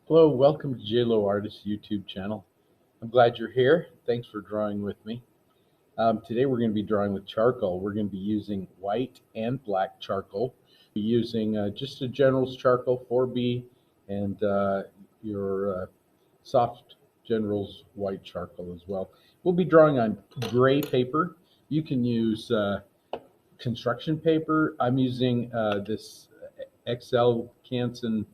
Hello, welcome to J Lowe Artist YouTube channel. I'm glad you're here. Thanks for drawing with me. Today we're going to be drawing with charcoal. We're going to be using white and black charcoal. We're using just a General's charcoal 4B and your soft General's white charcoal as well. We'll be drawing on gray paper. You can use construction paper. I'm using this XL Canson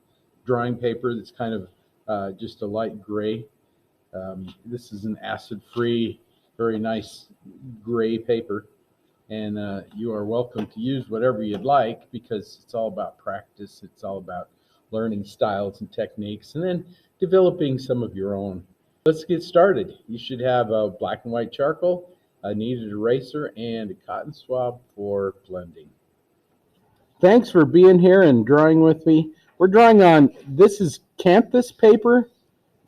drawing paper that's kind of just a light gray. This is an acid-free, very nice gray paper, and you are welcome to use whatever you'd like because it's all about practice. It's all about learning styles and techniques and then developing some of your own. Let's get started. You should have a black and white charcoal, a kneaded eraser, and a cotton swab for blending. Thanks for being here and drawing with me. We're drawing on, this is canthus paper.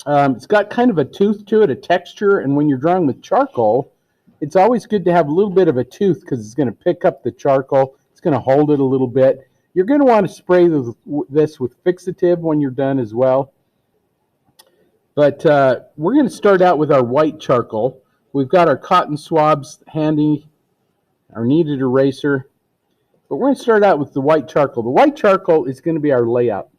It's got kind of a tooth to it, a texture, and when you're drawing with charcoal, it's always good to have a little bit of a tooth because it's going to pick up the charcoal. It's going to hold it a little bit. You're going to want to spray this with fixative when you're done as well. But we're going to start out with our white charcoal. We've got our cotton swabs handy, our kneaded eraser. But we're going to start out with the white charcoal. The white charcoal is going to be our layout.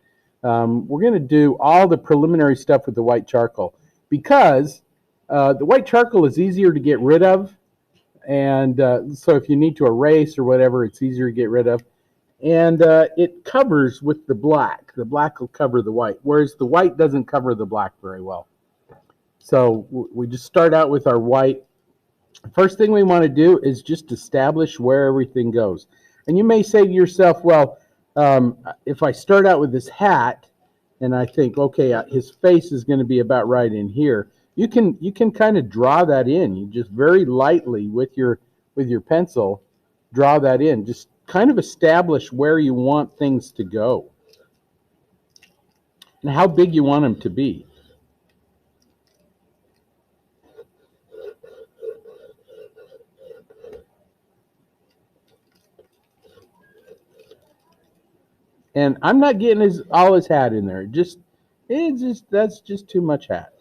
We're going to do all the preliminary stuff with the white charcoal because the white charcoal is easier to get rid of. And so if you need to erase or whatever, it's easier to get rid of. And it covers with the black. The black will cover the white, whereas the white doesn't cover the black very well. So we just start out with our white. First thing we want to do is just establish where everything goes. And you may say to yourself, well, if I start out with this hat and I think, okay, his face is going to be about right in here, you can kind of draw that in. You just very lightly with your pencil draw that in. Just kind of establish where you want things to go and how big you want them to be. And I'm not getting all his hat in there. That's just too much hat.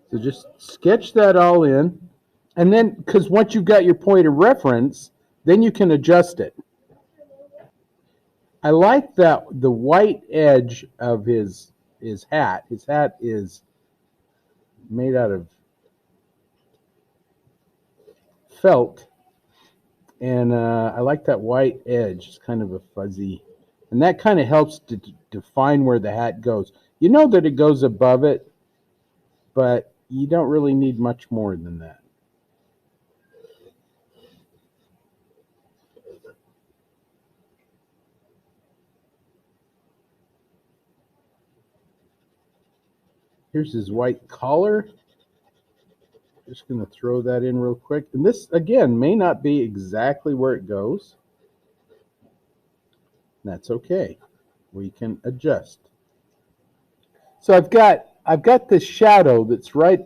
So just sketch that all in. And then, because once you've got your point of reference, then you can adjust it. I like that the white edge of his hat. His hat is made out of felt, and I like that white edge. It's kind of a fuzzy, and that kind of helps to define where the hat goes. You know that it goes above it, but you don't really need much more than that. Here's his white collar. Just going to throw that in real quick. And this, again, may not be exactly where it goes. That's okay. We can adjust. So I've got this shadow that's right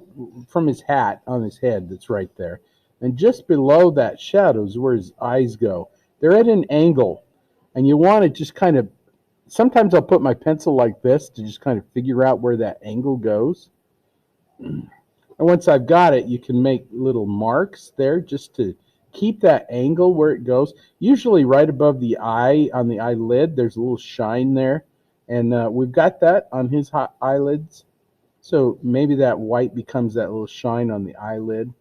from his hat on his head that's right there. And just below that shadow is where his eyes go. They're at an angle. And you want to just kind of, sometimes I'll put my pencil like this to just kind of figure out where that angle goes. And once I've got it, you can make little marks there just to keep that angle where it goes. Usually right above the eye, on the eyelid, there's a little shine there. And we've got that on his eyelids. So maybe that white becomes that little shine on the eyelid.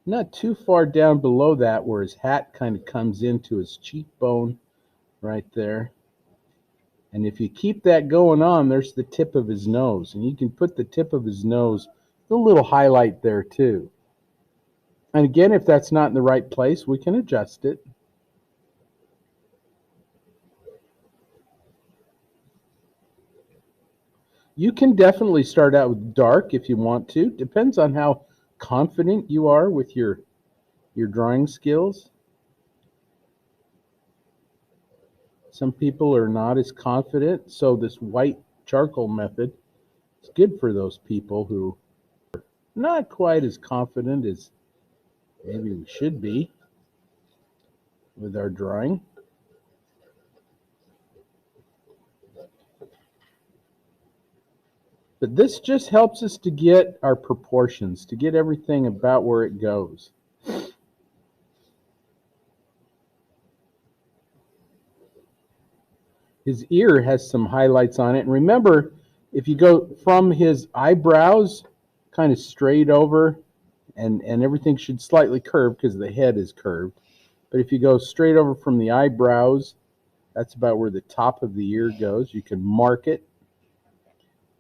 Not too far down below that where his hat kind of comes into his cheekbone right there. And if you keep that going on, there's the tip of his nose. And you can put the tip of his nose, a little highlight there too. And again, if that's not in the right place, we can adjust it. You can definitely start out with dark if you want to. Depends on how confident you are with your your drawing skills. Some people are not as confident, so this white charcoal method is good for those people who are not quite as confident as maybe we should be with our drawing. But this just helps us to get our proportions, to get everything about where it goes. His ear has some highlights on it. And remember, if you go from his eyebrows kind of straight over, and everything should slightly curve because the head is curved. But if you go straight over from the eyebrows, that's about where the top of the ear goes. You can mark it.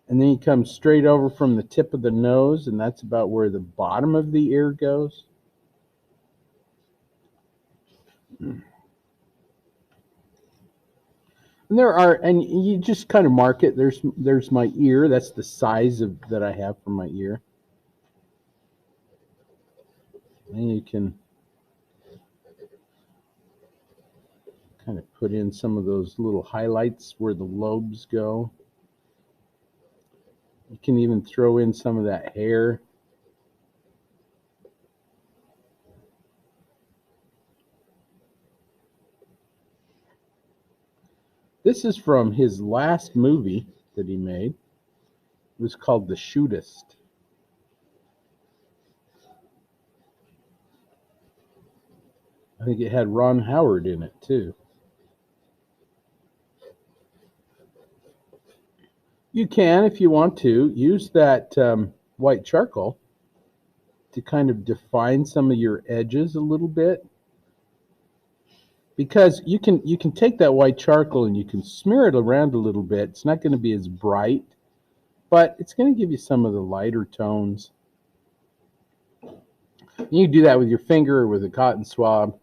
And then you come straight over from the tip of the nose, and that's about where the bottom of the ear goes. And and you just kind of mark it. There's my ear. That's the size that I have for my ear. And you can kind of put in some of those little highlights where the lobes go. You can even throw in some of that hair. This is from his last movie that he made. It was called The Shootist. I think it had Ron Howard in it too. You can, if you want to, use that white charcoal to kind of define some of your edges a little bit. Because you can take that white charcoal and you can smear it around a little bit. It's not going to be as bright, but it's going to give you some of the lighter tones. You can do that with your finger or with a cotton swab.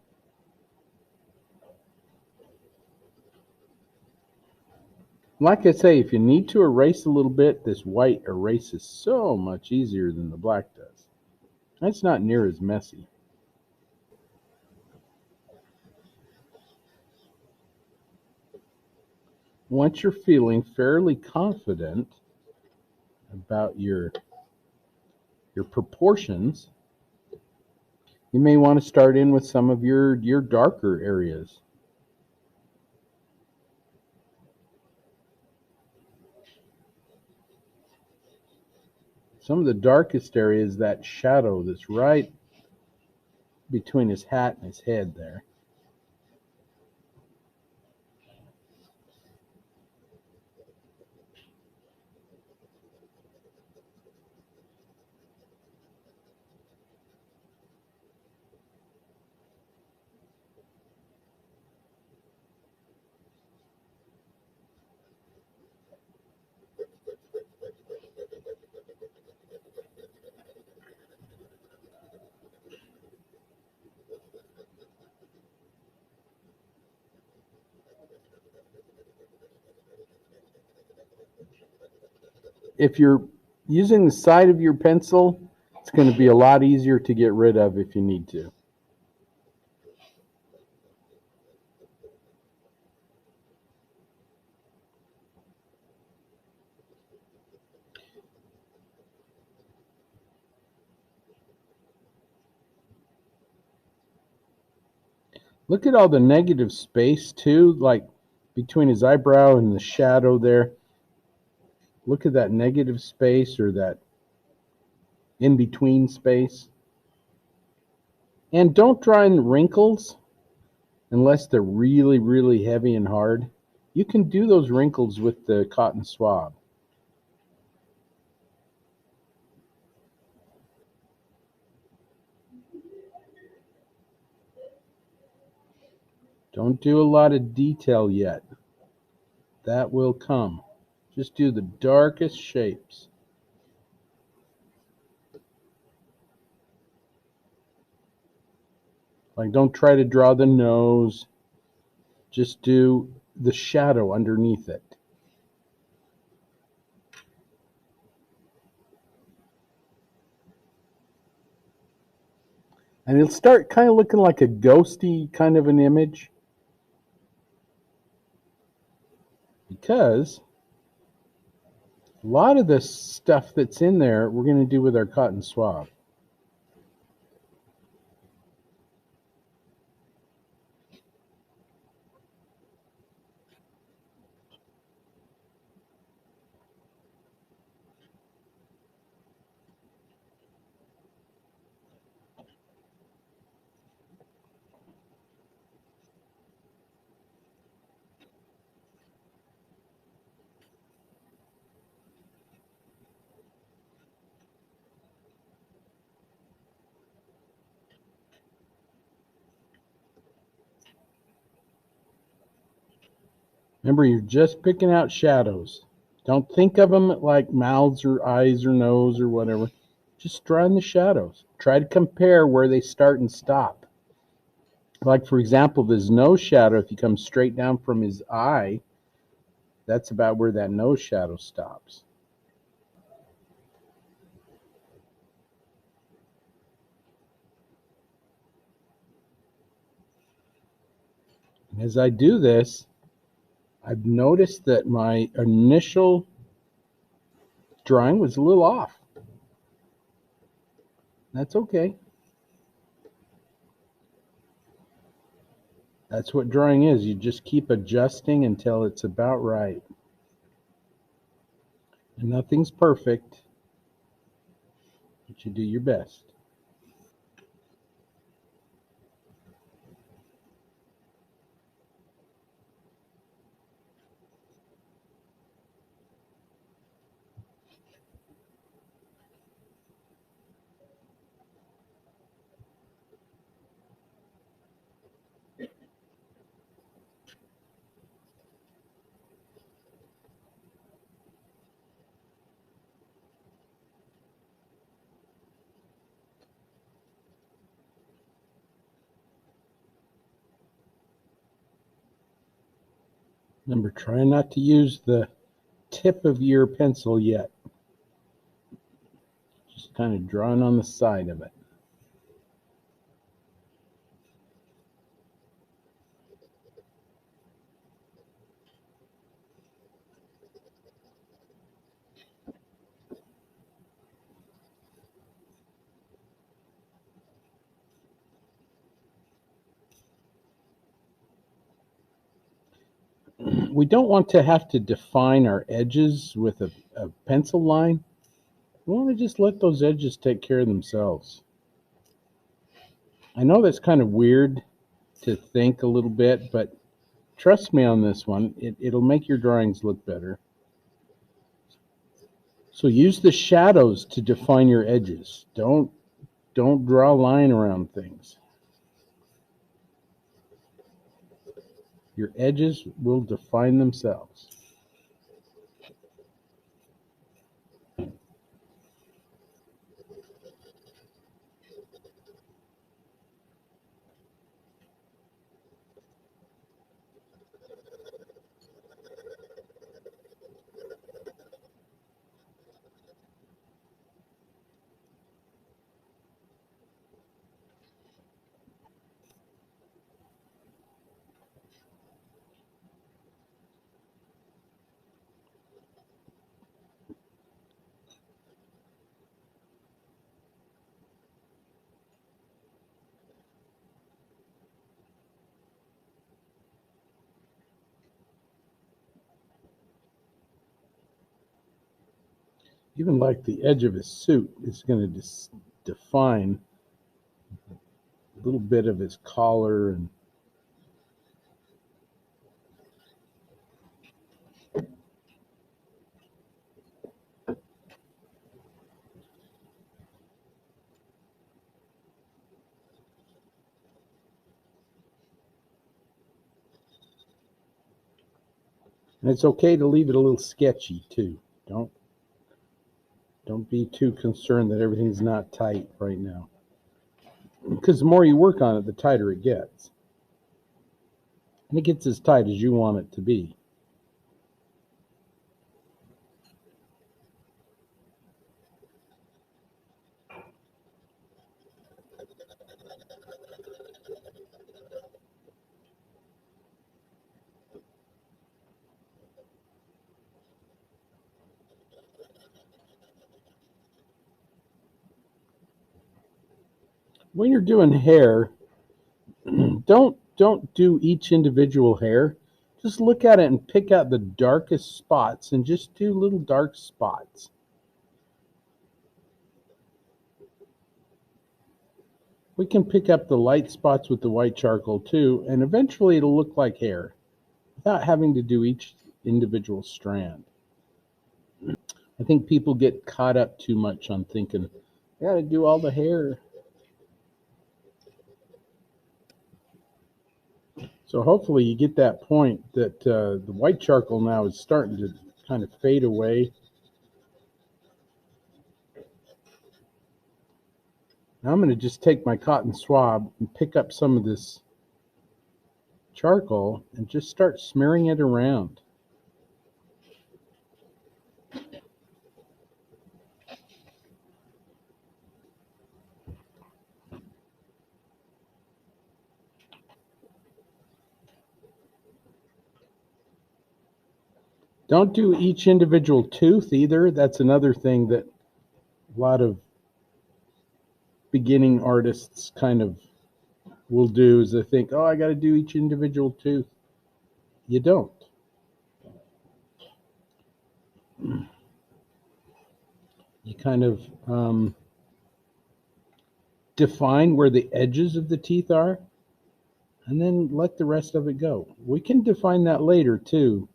Like I say, if you need to erase a little bit, this white erases so much easier than the black does. It's not near as messy. Once you're feeling fairly confident about your proportions, you may want to start in with some of your darker areas. Some of the darkest areas, that shadow that's right between his hat and his head there. If you're using the side of your pencil, it's going to be a lot easier to get rid of if you need to. Look at all the negative space too, like between his eyebrow and the shadow there. Look at that negative space, or that in-between space. And don't draw in wrinkles unless they're really, really heavy and hard. You can do those wrinkles with the cotton swab. Don't do a lot of detail yet. That will come. Just do the darkest shapes. Like, don't try to draw the nose. Just do the shadow underneath it. And it'll start kind of looking like a ghosty kind of an image, because a lot of the stuff that's in there we're going to do with our cotton swab. Remember, you're just picking out shadows. Don't think of them like mouths or eyes or nose or whatever. Just draw in the shadows. Try to compare where they start and stop. Like, for example, this nose shadow, if you come straight down from his eye, that's about where that nose shadow stops. And as I do this, I've noticed that my initial drawing was a little off. That's okay. That's what drawing is. You just keep adjusting until it's about right. And nothing's perfect, but you do your best. Remember, try not to use the tip of your pencil yet. Just kind of drawing on the side of it. We don't want to have to define our edges with a pencil line. We want to just let those edges take care of themselves. I know that's kind of weird to think a little bit, but trust me on this one. It'll make your drawings look better. So use the shadows to define your edges. Don't draw a line around things. Your edges will define themselves. Even like the edge of his suit is going to define a little bit of his collar. And it's okay to leave it a little sketchy too. Don't be too concerned that everything's not tight right now, because the more you work on it, the tighter it gets. And it gets as tight as you want it to be. When you're doing hair, don't do each individual hair. Just look at it and pick out the darkest spots and just do little dark spots. We can pick up the light spots with the white charcoal too, and eventually it'll look like hair without having to do each individual strand. I think people get caught up too much on thinking, I gotta do all the hair. So hopefully you get that point that the white charcoal now is starting to kind of fade away. Now I'm going to just take my cotton swab and pick up some of this charcoal and just start smearing it around. Don't do each individual tooth either. That's another thing that a lot of beginning artists kind of will do is they think, oh, I got to do each individual tooth. You don't. You kind of define where the edges of the teeth are and then let the rest of it go. We can define that later too,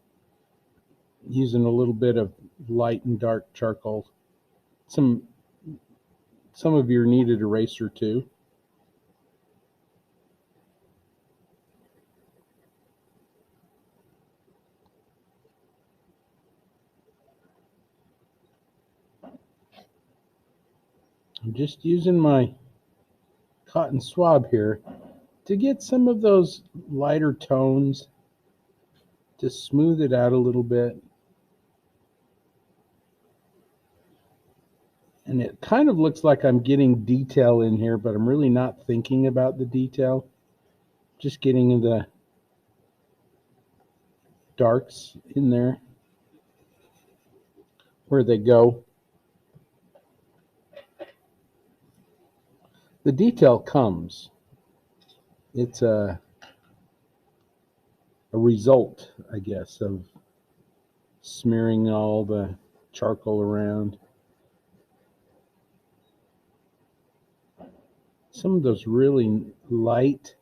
using a little bit of light and dark charcoal. Some of your kneaded eraser too. I'm just using my cotton swab here to get some of those lighter tones, to smooth it out a little bit. And it kind of looks like I'm getting detail in here, but I'm really not thinking about the detail. Just getting the darks in there where they go. The detail comes. It's a result, I guess, of smearing all the charcoal around. Some of those really light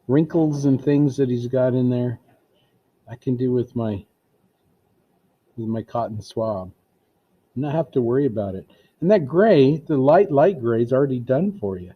wrinkles and things that he's got in there, I can do with my cotton swab. And not have to worry about it. And that gray, the light gray is already done for you.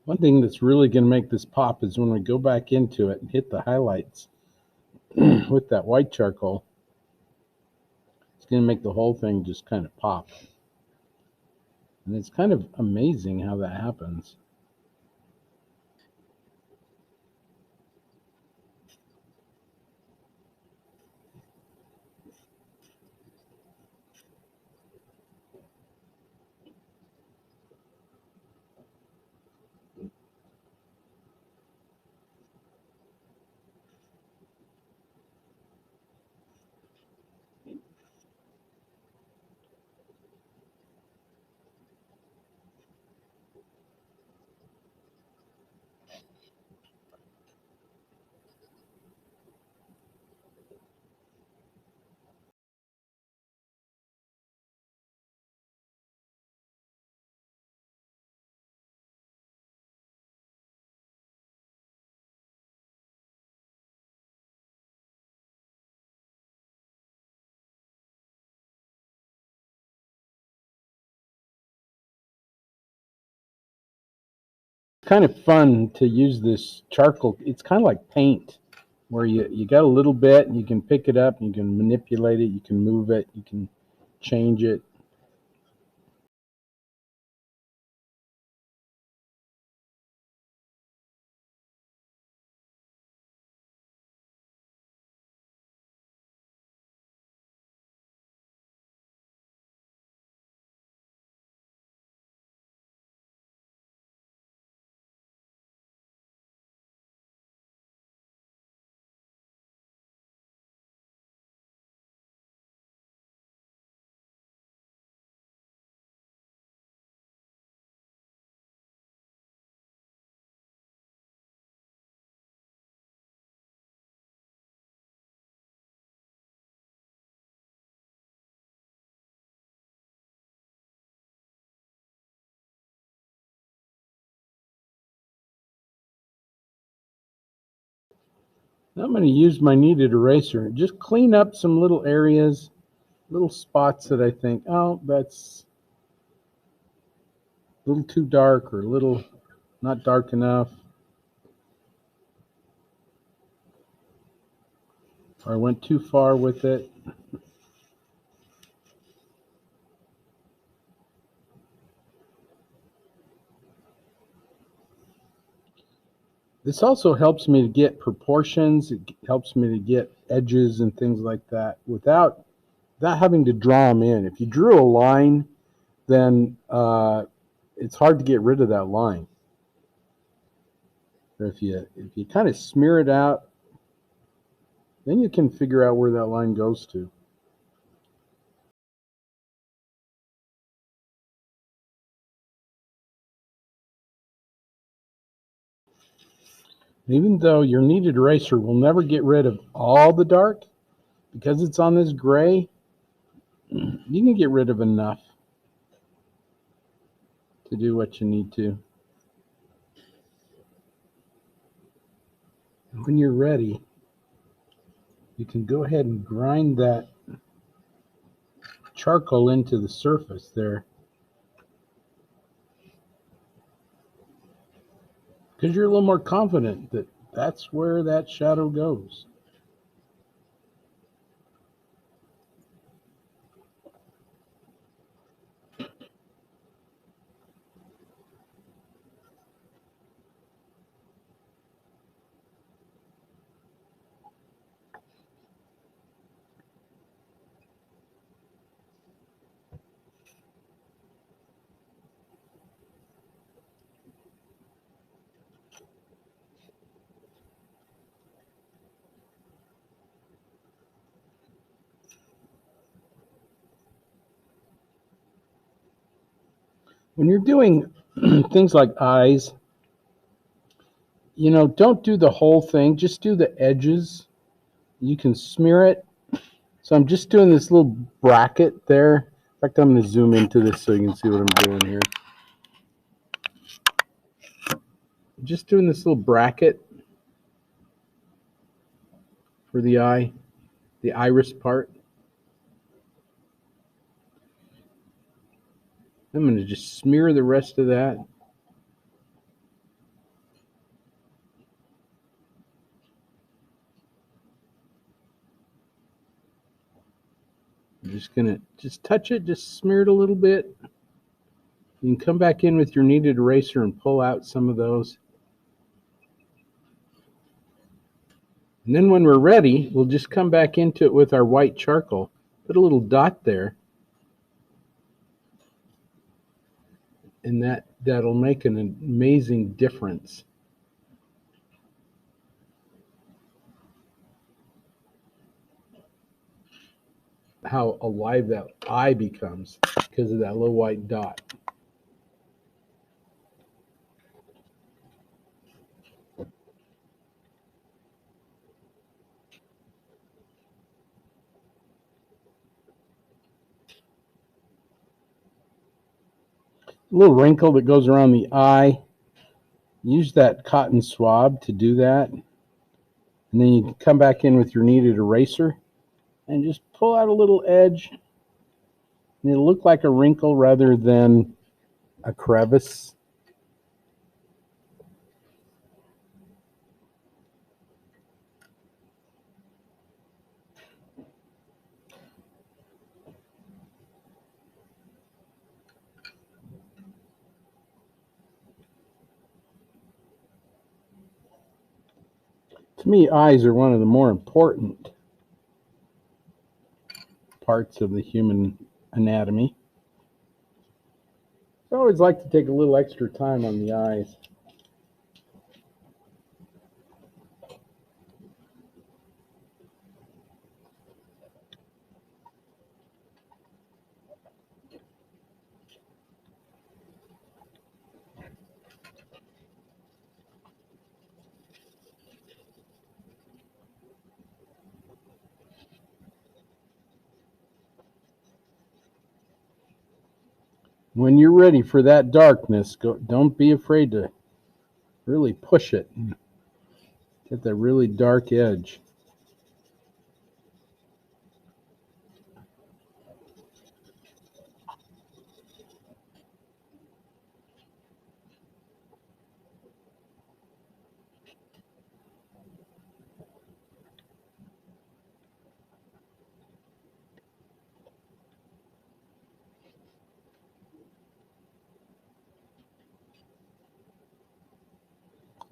One thing that's really going to make this pop is when we go back into it and hit the highlights with that white charcoal. It's going to make the whole thing just kind of pop. And it's kind of amazing how that happens. kind of fun to use this charcoal. It's kind of like paint, where you got a little bit and you can pick it up, you can manipulate it, you can move it, you can change it. Now I'm going to use my kneaded eraser and just clean up some little areas, little spots that I think, oh, that's a little too dark or a little not dark enough, or I went too far with it. This also helps me to get proportions. It helps me to get edges and things like that without having to draw them in. If you drew a line, then it's hard to get rid of that line. But if you kind of smear it out, then you can figure out where that line goes to. Even though your kneaded eraser will never get rid of all the dark, because it's on this gray, you can get rid of enough to do what you need to. And when you're ready, you can go ahead and grind that charcoal into the surface there, because you're a little more confident that that's where that shadow goes. When you're doing things like eyes, don't do the whole thing, just do the edges. You can smear it. So I'm just doing this little bracket there. In fact, I'm going to zoom into this so you can see what I'm doing here. Just doing this little bracket for the eye, the iris part. I'm going to just smear the rest of that. I'm just going to just touch it, just smear it a little bit. You can come back in with your kneaded eraser and pull out some of those. And then when we're ready, we'll just come back into it with our white charcoal. Put a little dot there. And that'll make an amazing difference. How alive that eye becomes because of that little white dot. A little wrinkle that goes around the eye. Use that cotton swab to do that. And then you can come back in with your kneaded eraser and just pull out a little edge. And it'll look like a wrinkle rather than a crevice. To me, eyes are one of the more important parts of the human anatomy. I always like to take a little extra time on the eyes. When you're ready for that darkness, don't be afraid to really push it and get that really dark edge.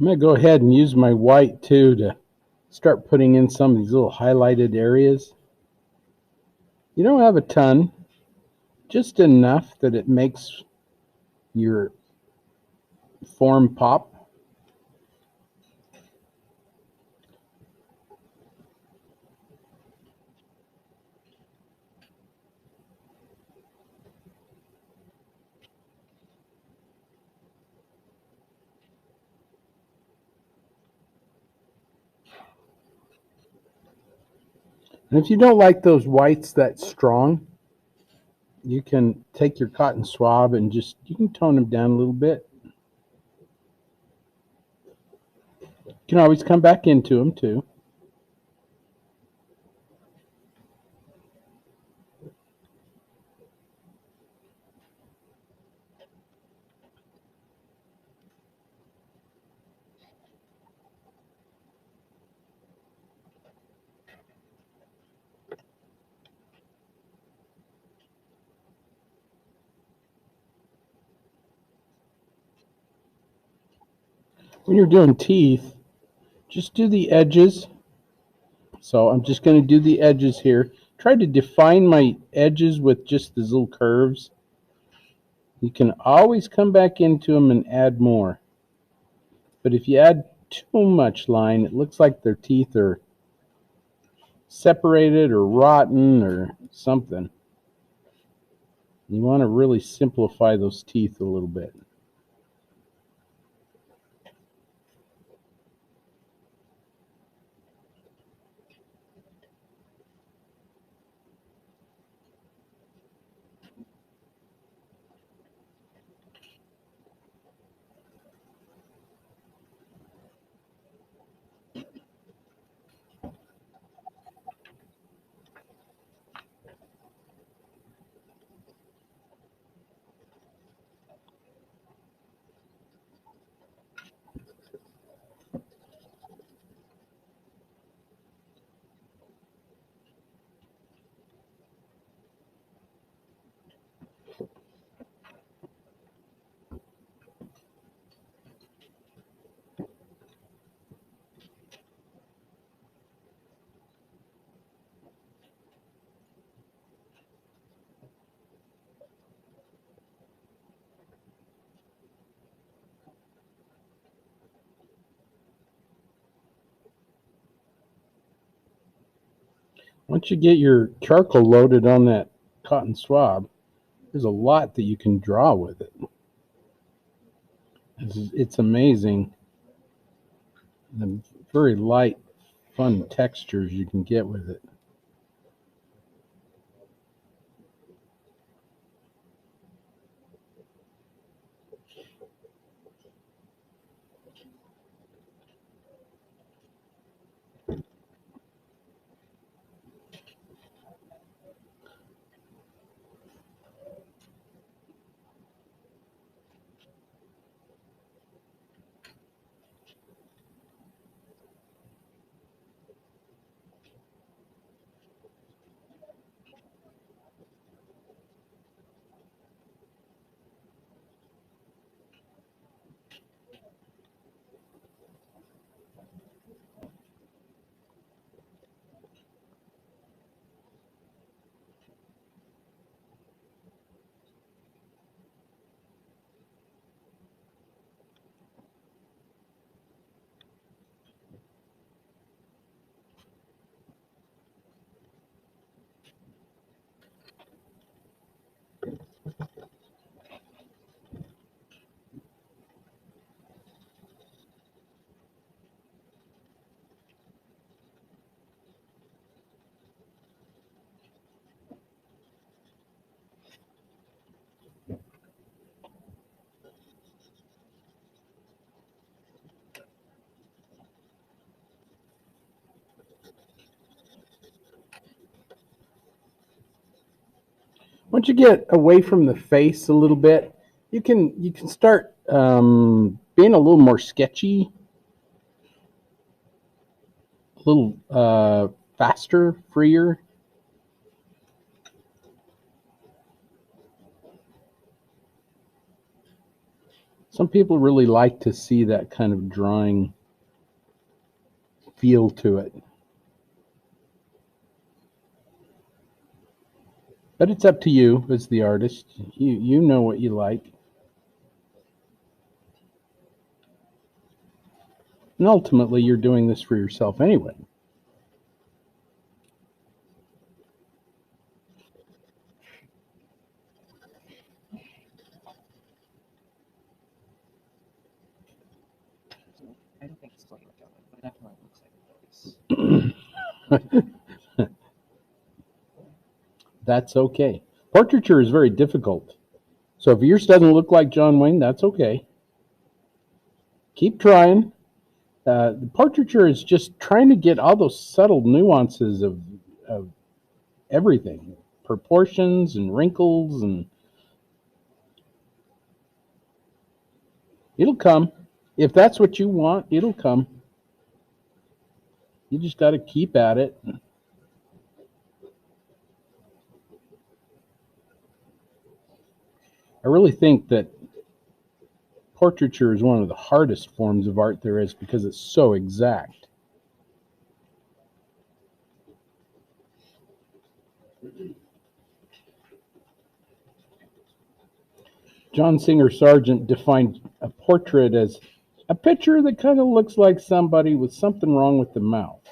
I'm going to go ahead and use my white too to start putting in some of these little highlighted areas. You don't have a ton, just enough that it makes your form pop. And if you don't like those whites that strong, you can take your cotton swab and you can tone them down a little bit. You can always come back into them too. When you're doing teeth, just do the edges. So I'm just going to do the edges here. Try to define my edges with just these little curves. You can always come back into them and add more. But if you add too much line, it looks like their teeth are separated or rotten or something. You want to really simplify those teeth a little bit. Once you get your charcoal loaded on that cotton swab, there's a lot that you can draw with it. It's amazing the very light, fun textures you can get with it. Once you get away from the face a little bit, you can start being a little more sketchy, a little faster, freer. Some people really like to see that kind of drawing feel to it. But it's up to you as the artist. You know what you like. And ultimately, you're doing this for yourself anyway. I don't think it's quite like that one, but it definitely looks like a face. That's okay. Portraiture is very difficult. So if yours doesn't look like John Wayne, that's okay. Keep trying. The portraiture is just trying to get all those subtle nuances of everything, proportions and wrinkles, and it'll come. If that's what you want, it'll come. You just got to keep at it. I really think that portraiture is one of the hardest forms of art there is because it's so exact. John Singer Sargent defined a portrait as a picture that kind of looks like somebody with something wrong with the mouth.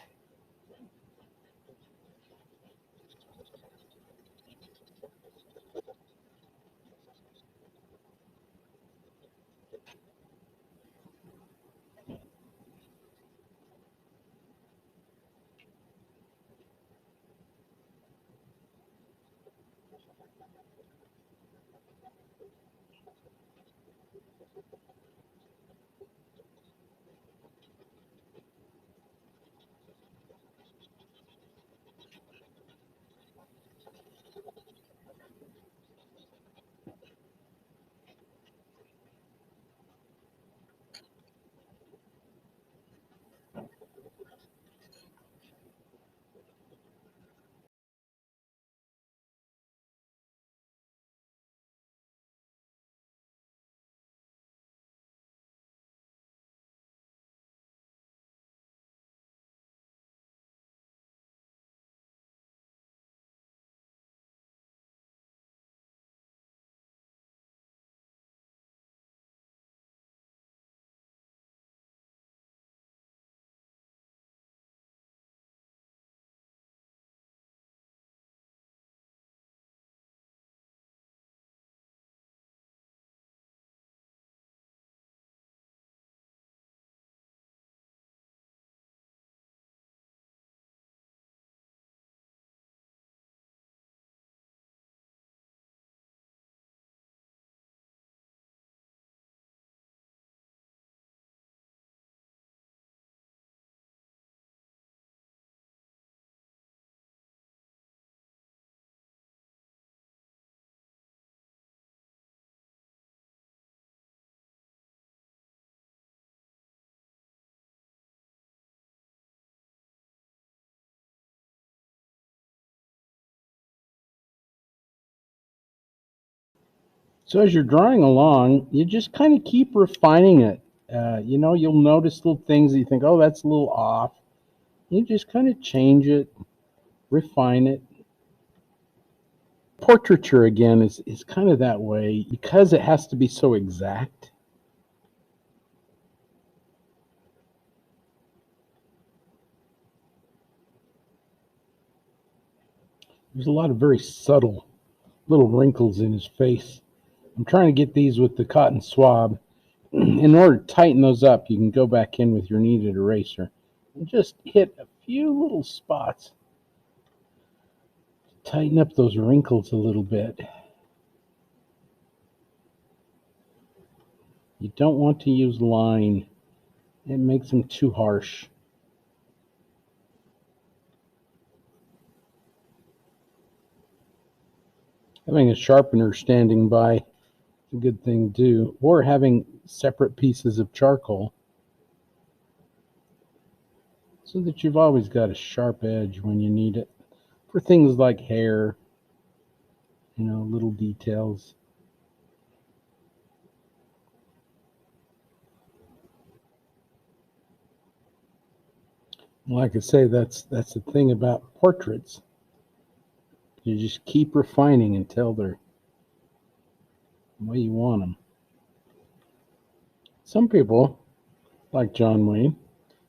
So as you're drawing along, you just kind of keep refining it. You'll notice little things that you think, oh, that's a little off. You just kind of change it, refine it. Portraiture, again, is kind of that way because it has to be so exact. There's a lot of very subtle little wrinkles in his face. I'm trying to get these with the cotton swab. In order to tighten those up, you can go back in with your kneaded eraser and just hit a few little spots. Tighten up those wrinkles a little bit. You don't want to use line. It makes them too harsh. Having a sharpener standing by is a good thing too, or having separate pieces of charcoal so that you've always got a sharp edge when you need it for things like hair, little details. Like I say, that's the thing about portraits. You just keep refining until they're the way you want them. Some people, like John Wayne,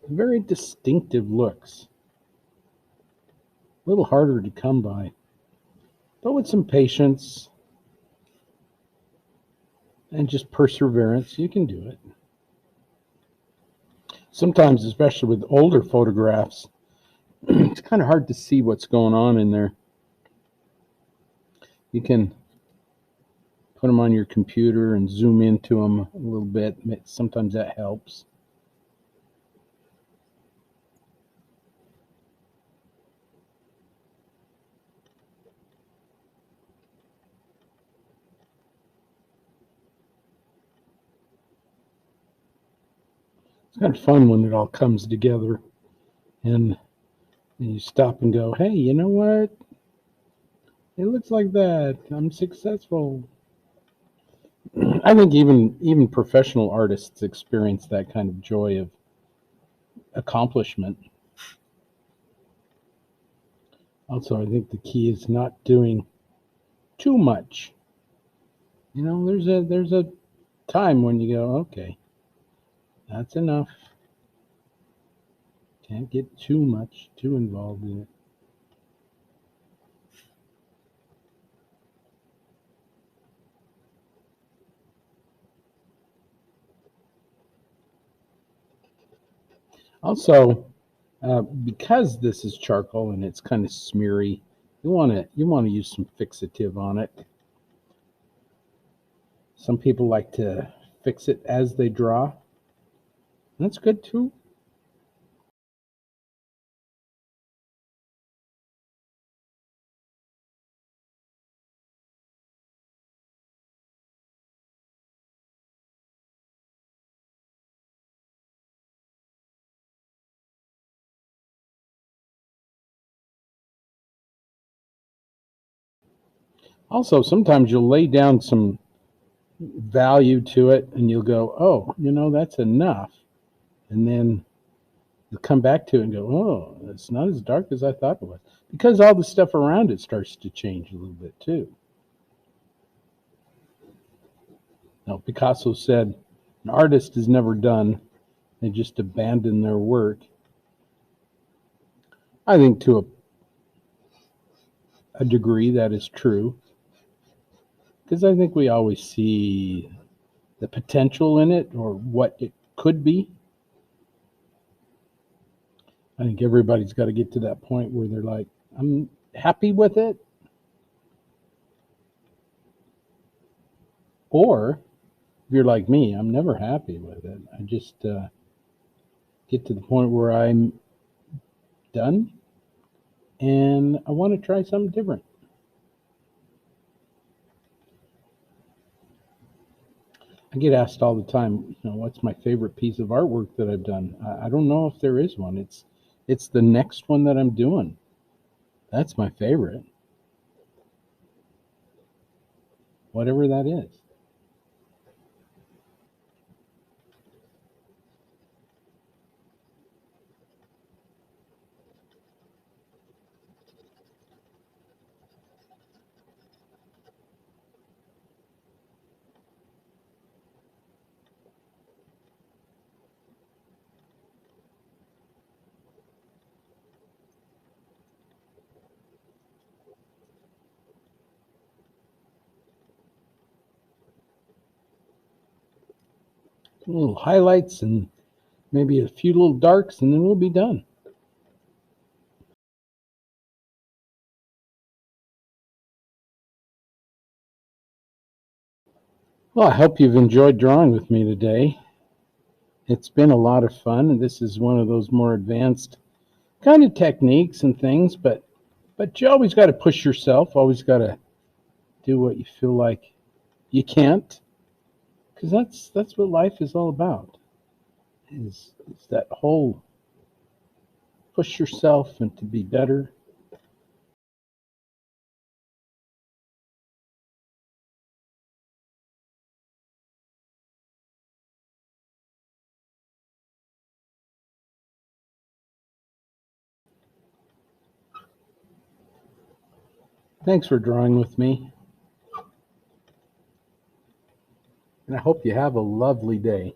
have very distinctive looks. A little harder to come by. But with some patience and just perseverance, you can do it. Sometimes, especially with older photographs, it's kind of hard to see what's going on in there. You can put them on your computer and zoom into them a little bit. Sometimes that helps. It's kind of fun when it all comes together and you stop and go, hey, you know what? It looks like that. I'm successful. I think even professional artists experience that kind of joy of accomplishment. Also, I think the key is not doing too much. There's a time when you go, okay, that's enough. Can't get too involved in it. Also, because this is charcoal and it's kind of smeary, you want to use some fixative on it. Some people like to fix it as they draw. That's good too. Also, sometimes you'll lay down some value to it and you'll go, oh, that's enough. And then you'll come back to it and go, oh, it's not as dark as I thought it was. Because all the stuff around it starts to change a little bit too. Now, Picasso said, an artist is never done. They just abandon their work. I think to a degree that is true. Because I think we always see the potential in it or what it could be. I think everybody's got to get to that point where they're like, I'm happy with it. Or if you're like me, I'm never happy with it. I just get to the point where I'm done and I want to try something different. I get asked all the time, what's my favorite piece of artwork that I've done? I don't know if there is one. It's the next one that I'm doing. That's my favorite. Whatever that is. Little highlights and maybe a few little darks, and then we'll be done. Well, I hope you've enjoyed drawing with me today. It's been a lot of fun, and this is one of those more advanced kind of techniques and things, but you always got to push yourself, always got to do what you feel like you can't, because that's what life is all about. Is that whole push yourself and to be better. Thanks for drawing with me, and I hope you have a lovely day.